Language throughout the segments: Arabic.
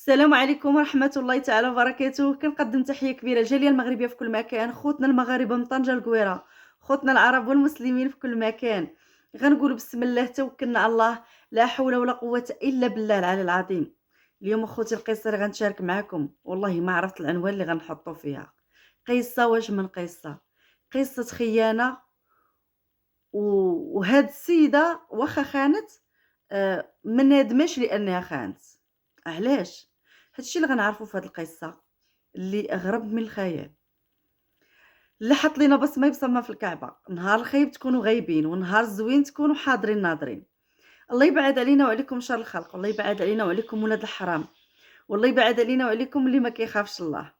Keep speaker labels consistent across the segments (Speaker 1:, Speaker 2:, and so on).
Speaker 1: السلام عليكم ورحمة الله تعالى وبركاته. كنقدم تحية كبيرة للجالية المغربية في كل مكان، خوتنا المغاربة من طنجة للقويرة، خوتنا العرب والمسلمين في كل مكان. غنقول بسم الله توكلنا على الله، لا حول ولا قوة إلا بالله العلي العظيم. اليوم اخوتي القصة اللي غنشارك معكم والله ما عرفت العنوان اللي غنحطو فيها. قصة واش من قصة، قصة خيانة. وهاد السيدة واخا خانت ما نادماش لأنها خانت. علاش؟ هادشي اللي غنعرفو في هاد القصة اللي أغرب من الخيال. اللي حط لينا بصمة يبصمها في الكعبة، نهار الخايب تكونوا غايبين ونهار الزوين تكونوا حاضرين ناظرين. الله يبعد علينا وعليكم شر الخلق، والله يبعد علينا وعليكم ولاد الحرام، والله يبعد علينا وعليكم اللي ما كيخافش الله.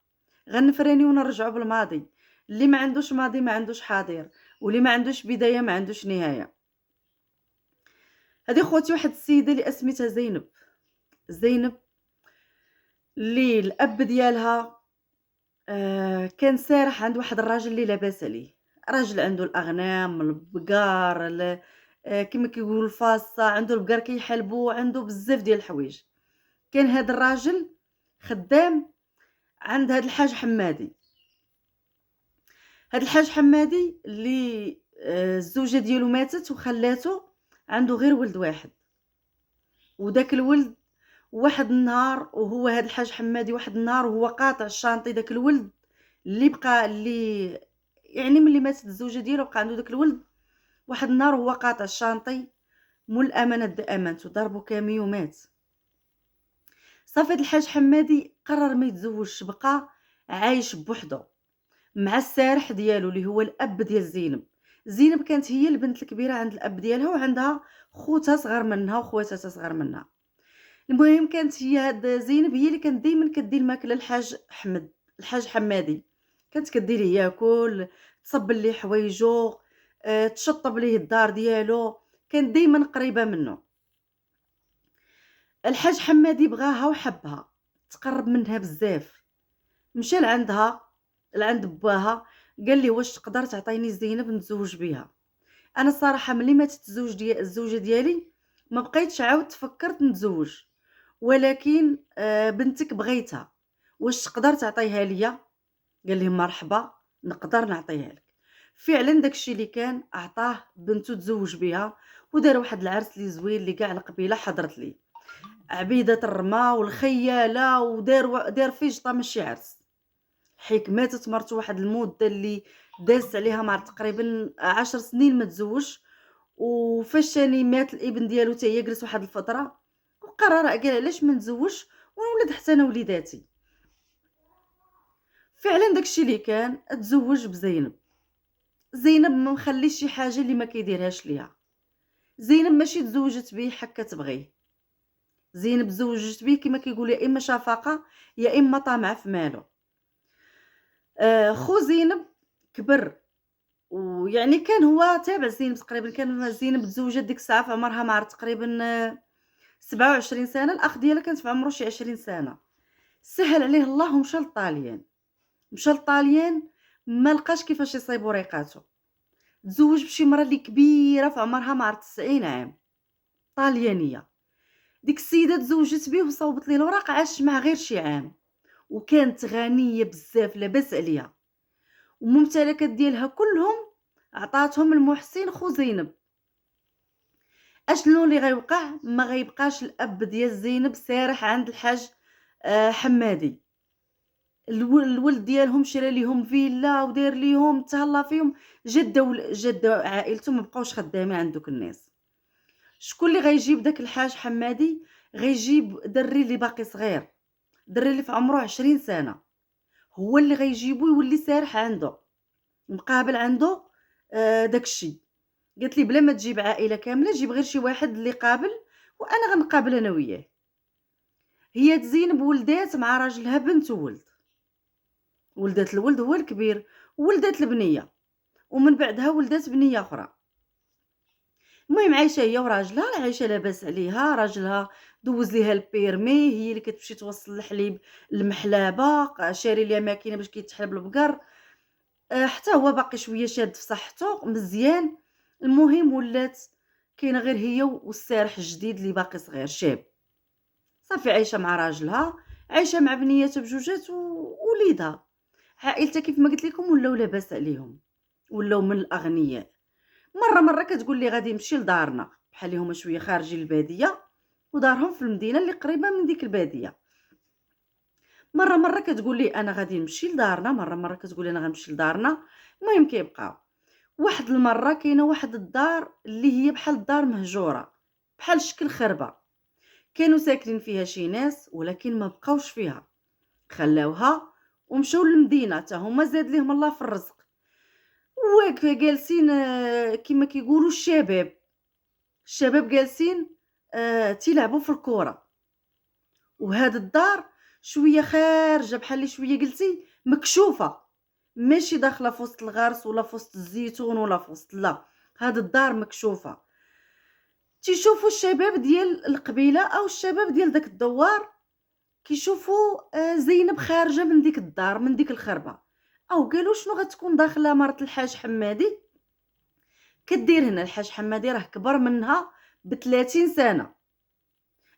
Speaker 1: غنفراني ونرجعوا بالماضي. اللي ما عندوش ماضي ما عندوش حاضر، واللي ما عندوش بداية ما عندوش نهاية. هذه خوتي واحد السيدة اللي اسميتها زينب. زينب اللي الأب ديالها كان سارح عند واحد الراجل اللي لاباس عليه. راجل عنده الأغنام، البقار، ال كيما كيقولوا الفاصة، عنده البقر كيحلبو، عنده بزاف ديال الحوايج. كان هاد الراجل خدام عند هاد الحاج حمادي. هاد الحاج حمادي اللي الزوجة ديالو ماتت وخلاتو عنده غير ولد واحد. وداك الولد واحد النهار وهو هاد الحاج حمادي واحد النهار وهو قاطع الشانطي داك الولد اللي بقى اللي يعني ملي ماتت الزوجه ديالو بقى عنده داك الولد. واحد النهار وهو قاطع الشانطي مول الامانه دا امانته ضربو كامي ومات. صافي هاد الحاج حمادي قرر ما يتزوجش، بقى عايش بوحدو مع السارح ديالو اللي هو الاب ديال زينب. زينب كانت هي البنت الكبيره عند الاب ديالها وعندها خوتها صغار منها وخواتها صغار منها. المهم كانت هي هاد زينب هي اللي كانت ديما كدير الماكله للحاج الحاج حمادي. كانت كدير ليه ياكل، تصب ليه حوايجو، تشطب ليه الدار ديالو، كانت ديما قريبه منه. الحاج حمادي بغاها وحبها، تقرب منها بزاف. مشى لعند باها، قال لي واش تقدر تعطيني زينب نتزوج بها. انا الصراحه ملي ماتت الزوجه ديالي ما بقيتش عاود تفكرت نتزوج، ولكن بنتك بغيتها، واش تقدر تعطيها ليا؟ قال لي مرحبا، نقدر نعطيها لك. فعلا داكشي اللي كان عطاه بنته تزوج بها، ودار واحد العرس اللي زوين اللي كاع القبيله حضرت ليه، عبيده الرما والخياله، دار فيجطه ماشي عرس. حيت ماتت مرته واحد المده اللي دازت عليها مع تقريبا 10 سنين ما تزوجش. وفاش تاني مات الابن ديالو حتى هي جلس واحد الفتره وقرر قال علاش ما نتزوجش ونولد حتى انا وليداتي. فعلا داكشي اللي كان تزوج بزينب. زينب ما مخليش شي حاجه اللي ما كيديرهاش ليها. زينب ماشي تزوجت بيه حكا تبغيه، زينب تزوجت بيه كما كيقول يا اما شفقه يا اما طمع في ماله. خو زينب كبر، ويعني كان هو تابع زينب تقريبا. كان زينب تزوجت ديك الساعه في عمرها ما عرفت تقريبا 27 سنه. الاخ ديالها كانت في عمره شي 20 سنه. سهل عليه الله ومشى للطاليان. مشى للطاليان ما لقاش كيفاش يصيبوا ريقاتو. تزوج بشي مرا اللي كبيره في عمرها ما عرفت 90 عام، طاليانيه. ديك السيده تزوجت بيه وصوبت ليه الوراق، عاش معاه غير شي عام. وكانت غنيه بزاف لاباس عليها، وممتلكات ديالها كلهم عطاتهم المحسن خو زينب. اشنو اللي غيوقع؟ ما غيبقاش الاب ديال زينب سارح عند الحاج حمادي. الولد ديالهم شرا ليهم فيلا ودار ليهم تهلا فيهم. جده عائلته ما بقاوش خدامين عند دوك الناس. شكون اللي غيجيب داك الحاج حمادي؟ غيجيب دري اللي باقي صغير، دري اللي في عمره 20 سنه، هو اللي غيجيبو يولي سارح عنده مقابل عنده. داكشي قالت لي بلا ما تجيب عائله كامله، جيب غير شي واحد اللي قابل وانا غنقابل انا وياه. هي زينب ولدات مع راجلها بنت وولد، ولدات الولد هو الكبير، ولدات البنيه، ومن بعدها ولدات بنيه اخرى. المهم عايشه هي وراجلها، عايشه لاباس عليها. راجلها دوز ليها البيرمي، هي اللي كتمشي توصل الحليب المحلابه، شاري ليها ماكينه باش كيتحلب البقر. حتى هو باقي شويه شاد في صحته مزيان. المهم ولات كاينه غير هي والسارح الجديد اللي باقي صغير شاب. صافي عايشه مع راجلها، عايشه مع بنياتها بجوجات ووليدها. عائلتها كيف ما قلت لكم ولاو لاباس عليهم، ولاو من الاغنياء. مره كتقول لي غادي نمشي لدارنا، بحال اللي هما شويه خارجين الباديه ودارهم في المدينه اللي قريبه من ديك الباديه. مره كتقول لي انا غادي نمشي لدارنا، مره كتقول لي انا غنمشي لدارنا. المهم كيبقاو. واحد المره كاينه واحد الدار اللي هي بحال الدار مهجوره، بحال شكل خربه. كانوا ساكنين فيها شي ناس ولكن ما بقاوش فيها، خلاوها ومشاو للمدينه حتى هما زاد ليهم الله في الرزق. جالسين كما كيقولوا الشباب جالسين تيلعبوا في الكره. وهاد الدار شويه خارجه، بحال اللي شويه قلتي مكشوفه، ماشي داخله في وسط الغرس ولا في وسط الزيتون ولا في وسط، لا، هاد الدار مكشوفه. تيشوفوا الشباب ديال القبيله او الشباب ديال داك الدوار كيشوفوا زينب خارجه من ديك الدار، من ديك الخربه. او قالوا شنو غتكون داخله مرت الحاج حمادي كدير هنا؟ الحاج حمادي راه كبر منها ب30 سنه،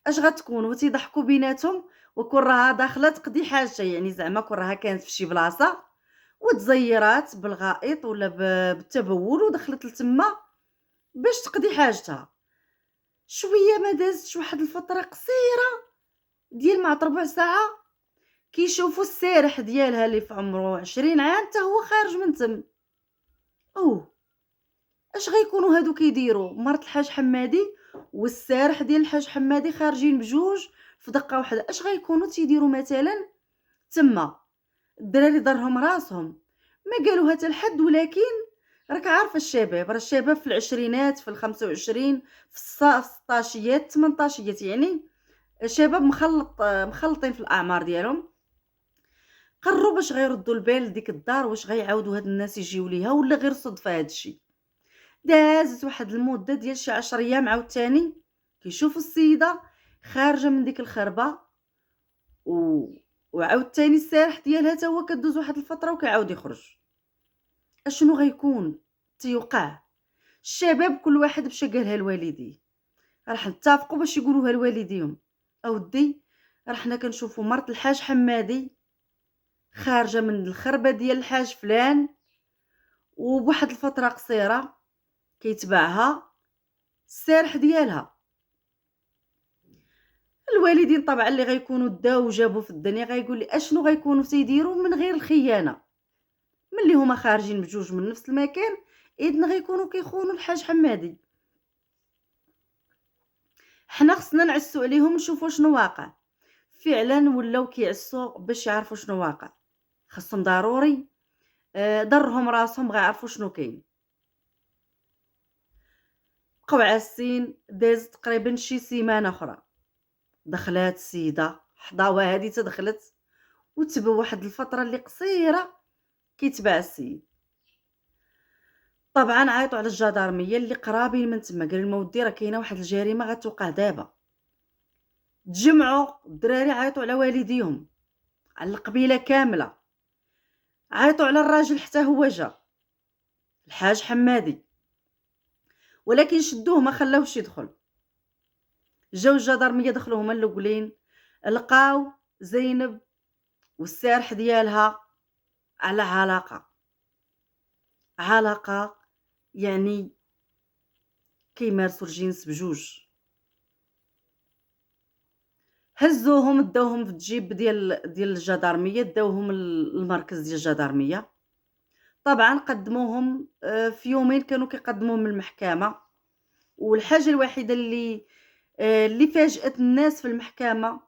Speaker 1: اش غتكون؟ وتيضحكوا بيناتهم وكون راها داخله تقضي حاجه، يعني زعما كون راها كانت في شي بلاصه وتزيرات بالغائط ولا بالتبول ودخلت لتما باش تقضي حاجتها. شويه ما دازتش واحد الفتره قصيره ديال مع ربع ساعه كيشوفوا السارح ديالها اللي في عمره 20 عام حتى هو خارج من تم. اوه، اش غيكونوا هادو كيديروا؟ مرت الحاج حمادي والسارح ديال الحاج حمادي خارجين بجوج في دقه واحده. اش غيكونوا تيديروا مثلا تما؟ الدراري ضرهم راسهم، ما قالوها حتى لحد. ولكن راك عارفه الشباب، راه الشباب في العشرينات، في ال25، في السطاشيات، 18، يعني شباب مخلطين في الاعمار ديالهم. قرروا باش غيردوا البال لديك الدار، واش غيعاودوا هاد الناس يجيو ليها ولا غير صدفه هادشي. دازت واحد المده ديال شي 10 ايام، عاوتاني كيشوفوا السيده خارجه من ديك الخربه وعاوتاني السارح ديالها تا هو كدوز واحد الفتره وكيعاود يخرج. اشنو غيكون تيوقع؟ الشباب كل واحد بشا قالها لوالديه، راح نتفقوا باش يقولوها لوالديهم. اودي راه حنا كنشوفوا مرت الحاج حمادي خارجه من الخربه ديال الحاج فلان، وبواحد الفتره قصيره كيتبعها السارح ديالها. الوالدين طبعا اللي غيكونوا داو وجابوا في الدنيا غيقول لي اشنو غيكونوا تيديروا من غير الخيانه، ملي هما خارجين بجوج من نفس المكان اذن غيكونوا كيخونوا الحاج حمادي. حنا خصنا نعسوا عليهم نشوفوا شنو واقع. فعلا ولاو كيعسوا باش يعرفوا شنو واقع، خصهم ضروري ضرهم راسهم غيعرفوا شنو كاين. بقاو عاسين، داز تقريبا شي سيمانه اخرى، دخلات السيده حضاوها هذه تدخلت وتبع واحد الفتره اللي قصيره كيتبع السيد. طبعا عيطوا على الجدارميه اللي قرابين من تما، قالوا لهم ودي راه كاينه واحد الجريمه غتوقع دابا. تجمعوا الدراري عيطوا على والديهم، على القبيله كامله، عيطوا على الراجل حتى هو جا الحاج حمادي، ولكن شدوه ما خلاوش يدخل. جاو الجدارميه دخلوا هما الاولين، لقاو زينب والسارح ديالها على علاقه يعني كيمارسوا الجنس بجوج. هزوهم داوهم في الجيب ديال الجدارميه، داوهم للمركز ديال الجدارميه. طبعا قدموهم في يومين كانوا كيقدموهم للمحكمه. والحاجه الوحيده اللي فاجأت الناس في المحكمه،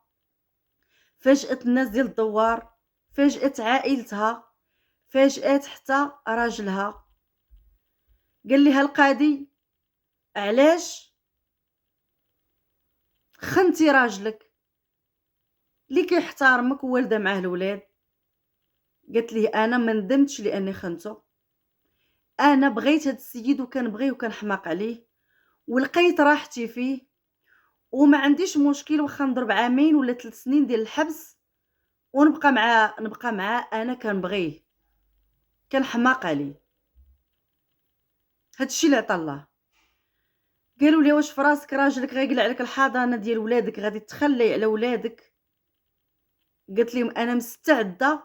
Speaker 1: فاجأت الناس ديال الدوار، فاجأت عائلتها، فاجأت حتى راجلها. قال لها القاضي علاش خنتي راجلك اللي كيحترمك ووالده معاه الولاد؟ قالت ليه انا ما ندمتش لاني خنته، انا بغيت هاد السيد وكنبغيه وكنحماق عليه ولقيت راحتي فيه، وما عنديش مشكل واخا نضرب عامين ولا 3 سنين ديال الحبس نبقى معاه انا كنبغيه كنحماق عليه. هادشي اللي عطا الله. قالوا لي واش فراسك راجلك غيقلع لك الحضانه ديال ولادك غادي تخلي على ولادك؟ قالت لهم انا مستعده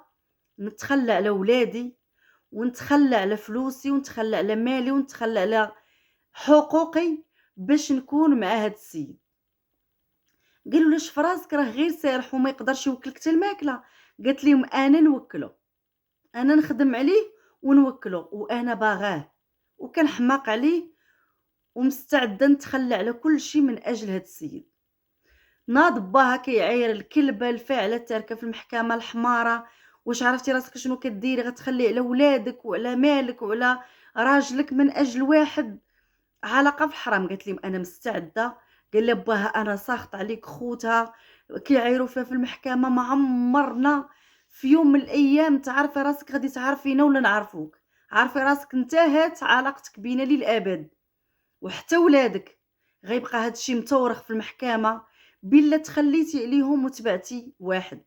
Speaker 1: نتخلى على ولادي ونتخلى على فلوسي ونتخلى على مالي ونتخلى على حقوقي باش نكون مع هاد السيد. قالوا لاش فراسك راه غير سارح وما يقدرش يوكلك حتى الماكله. قالت لهم انا نوكله، انا نخدم عليه ونوكله وانا باغاه وكنحماق عليه ومستعده نتخلى على كل شيء من اجل هاد السيد. ناض باها كيعاير الكلبه الفاعله تاركه في المحكمه الحماره، واش عرفتي راسك شنو كديري؟ غتخلي على ولادك وعلى مالك وعلى راجلك من اجل واحد علاقه في الحرام. قالت لهم انا مستعده. قال لها باها انا ساخط عليك خوتها كيعايروا فيها في المحكمه، ما عمرنا في يوم من الايام تعرفي راسك غادي تعرفينا ولا نعرفوك. عارفي راسك انتهت علاقتك بينا للابد، وحتى ولادك غيبقى هادشي متورخ في المحكمه بلا تخليتي عليهم وتبعتي واحد.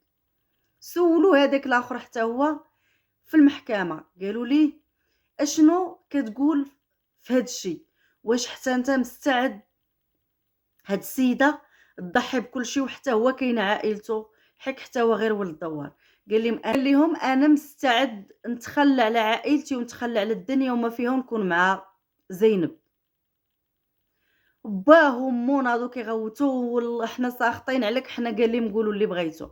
Speaker 1: سولوا هذاك الاخر حتى هو في المحكمه، قالوا ليه اشنو كتقول في هادشي؟ واش حتى انت مستعد هاد السيده تضحي بكل شيء وحتى هو كاين عائلته حتى هو غير ولد دوار؟ قال لهم انا مستعد نتخلى على عائلتي ونتخلى على الدنيا وما فيها نكون مع زينب. باه ومو ناضو كيغوتو حنا ساخطين عليك، حنا قال لي نقولوا اللي بغيتو.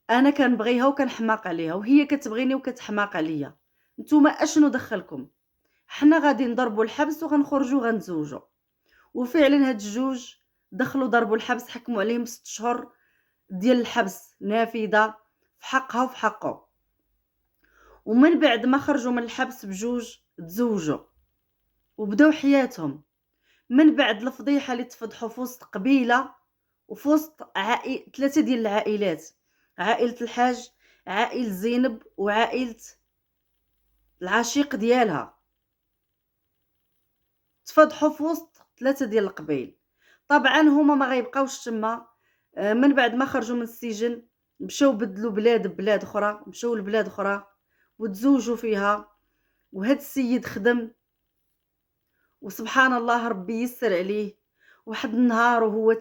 Speaker 1: انا كنبغيها وكنحماق عليها وهي كتبغيني وكتحماق عليا، نتوما اشنو دخلكم؟ حنا غادي نضربوا الحبس وغنخرجوا غنتزوجوا. وفعلا هاد الجوج دخلوا ضربوا الحبس، حكموا عليهم 6 شهور ديال الحبس نافذه في حقها وفي حقه. ومن بعد ما خرجوا من الحبس بجوج تزوجوا وبداو حياتهم. من بعد الفضيحه اللي تفضحوا في وسط قبيله وفي وسط ثلاثه ديال العائلات، عائله الحاج، عائله زينب، وعائله العشيق ديالها، تفضحوا في وسط ثلاثه ديال القبائل. طبعا هما ما غيبقاوش تما. من بعد ما خرجوا من السجن مشاو بدلوا بلاد اخرى، مشاو لبلاد اخرى وتزوجوا فيها. وهاد السيد خدم وسبحان الله ربي يسر عليه. واحد النهار وهو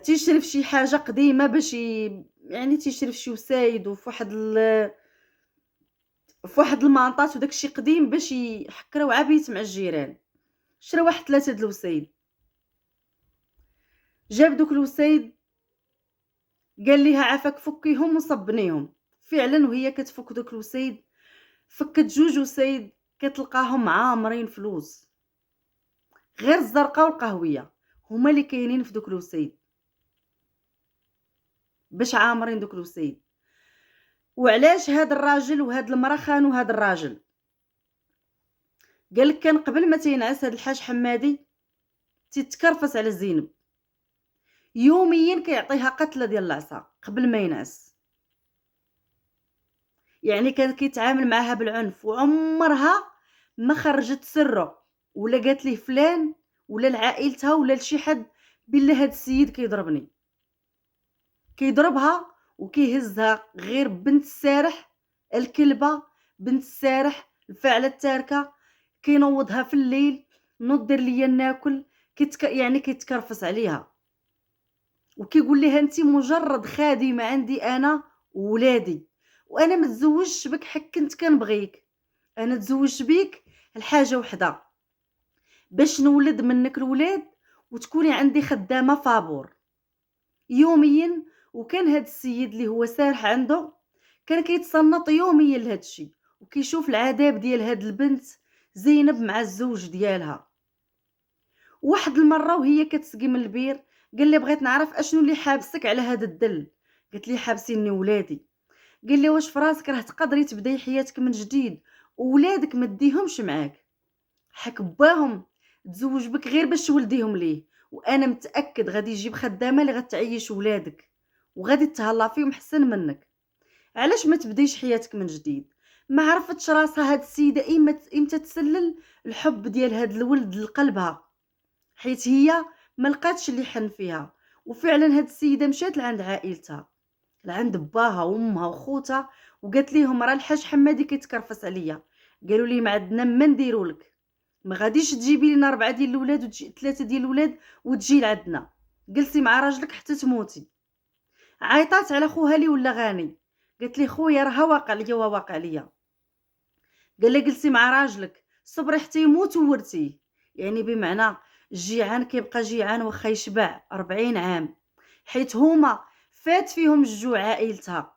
Speaker 1: تيشرف شي حاجه قديمه باش يعني تيشرف شي وسايد وفي واحد المانطات وداك الشيء قديم باش يحكروا عبيت مع الجيران. شرا واحد 3 د الوسايد، جاب دوك الوسايد قال ليها عافاك فكيهم وصبنيهم. فعلا وهي كتفك دوك الوسايد فكت 2 وسايد كتلقاهم عامرين فلوس، غير الزرقاء والقهويه هما اللي كاينين في دوك الوسايد باش عامرين دوك الوسايد. وعلاش هاد الراجل وهاد المراه خانوا هاد الراجل؟ قالك كان قبل ما تينعس هاد الحاج حمادي تيتكرفس على زينب، يوميا كيعطيها قتله ديال العصا قبل ما ينعس. يعني كان كيتعامل معها بالعنف، وعمرها ما خرجت سره ولا قالت ليه فلان ولا لعائلتها ولا لشي حد بالله هاد السيد كيضربني. كيضربها وكيهزها غير بنت السارح الكلبه، بنت السارح الفاعله التاركه، كينوضها في الليل نوض دير ليا ناكل، يعني كيتكرفس عليها وكيقول لها انت مجرد خادمه عندي انا وولادي، وانا ما تزوجش بك حك كنت كنبغيك. انا تزوجت بيك الحاجه وحده باش نولد منك الولاد وتكوني عندي خدامه فابور يوميا. وكان هاد السيد اللي هو سارح عنده كان كيتصنط يوميا لهاد الشيء وكيشوف العذاب ديال هاد البنت زينب مع الزوج ديالها. واحد المره وهي كتسقي من البير قال لي بغيت نعرف اشنو اللي حابسك على هاد الدل. قالت لي حابسيني ولادي. قال لي واش فراسك راه تقدري تبداي حياتك من جديد وولادك ما ديهمش معاك؟ حك باهم تزوج بك غير باش تولديهم ليه، وانا متاكد غادي يجيب خدامه اللي غتعيش ولادك وغادي تهلا فيهم حسن منك. علاش ما تبديش حياتك من جديد؟ ما عرفتش راسها هاد السيده امتى تسلل الحب ديال هاد الولد لقلبها، حيت هي ما لقاتش اللي حن فيها. وفعلا هاد السيده مشات لعند عائلتها، لعند باها وامها وخوتها، وقالت ليهم راه الحاج حمادي كيتكرفس عليا. قالوا لي ما عندنا ما نديروا لك، ما غاديش تجيبي لنا 4 ديال الاولاد وتجي 3 ديال الاولاد وتجي لعندنا. جلسي مع راجلك حتى تموتي. عيطات على خوها اللي ولا غني، قالت لي خويا راه واقع ليا وواقع ليا. قال لها جلسي مع راجلك صبري حتى يموت وورثيه. يعني بمعنى الجيعان كيبقى جيعان واخا يشبع 40 عام، حيت هما فات فيهم الجوع عائلتها،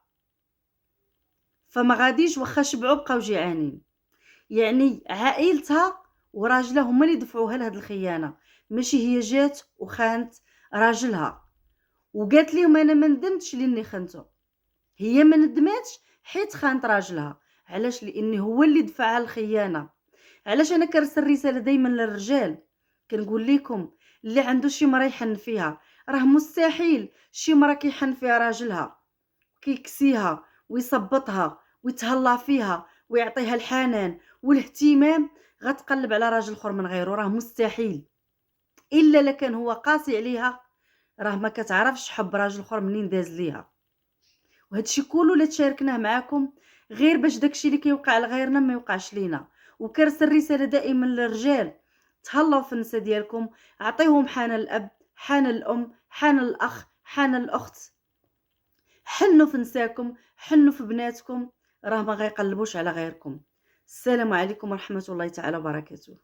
Speaker 1: فما غاديش واخا شبعوا بقاو جيعانين. يعني عائلتها وراجلها هما اللي دفعوها لهاد الخيانه، ماشي هي جات وخانت راجلها. وقالت لهم انا ما ندمتش لاني خنته، هي ما ندماتش حيت خانت راجلها. علاش؟ لان هو اللي دفعها الخيانه. علاش انا كنرسل رساله دائما للرجال، كنقول لكم اللي عنده شي مرا يحن فيها، راه مستحيل شي مرا كيحن فيها راجلها كيكسيها ويصبطها ويتهلا فيها ويعطيها الحنان والاهتمام، غتقلب على راجل اخر من غيره، راه مستحيل. الا لكان هو قاسي عليها، راه ما كتعرفش حب راجل اخر منين داز ليها. وهادشي كله لا تشاركناه معاكم غير باش داكشي اللي كيوقع لغيرنا ما يوقعش لينا. وكرسل رساله دائما للرجال، تهلاو في النساء ديالكم، عطيوهم حنان الاب، حنان الام، حنان الاخ، حنان الاخت. حنوا في نساكم، حنوا في بناتكم، راه ما غيقلبوش على غيركم. السلام عليكم ورحمه الله تعالى وبركاته.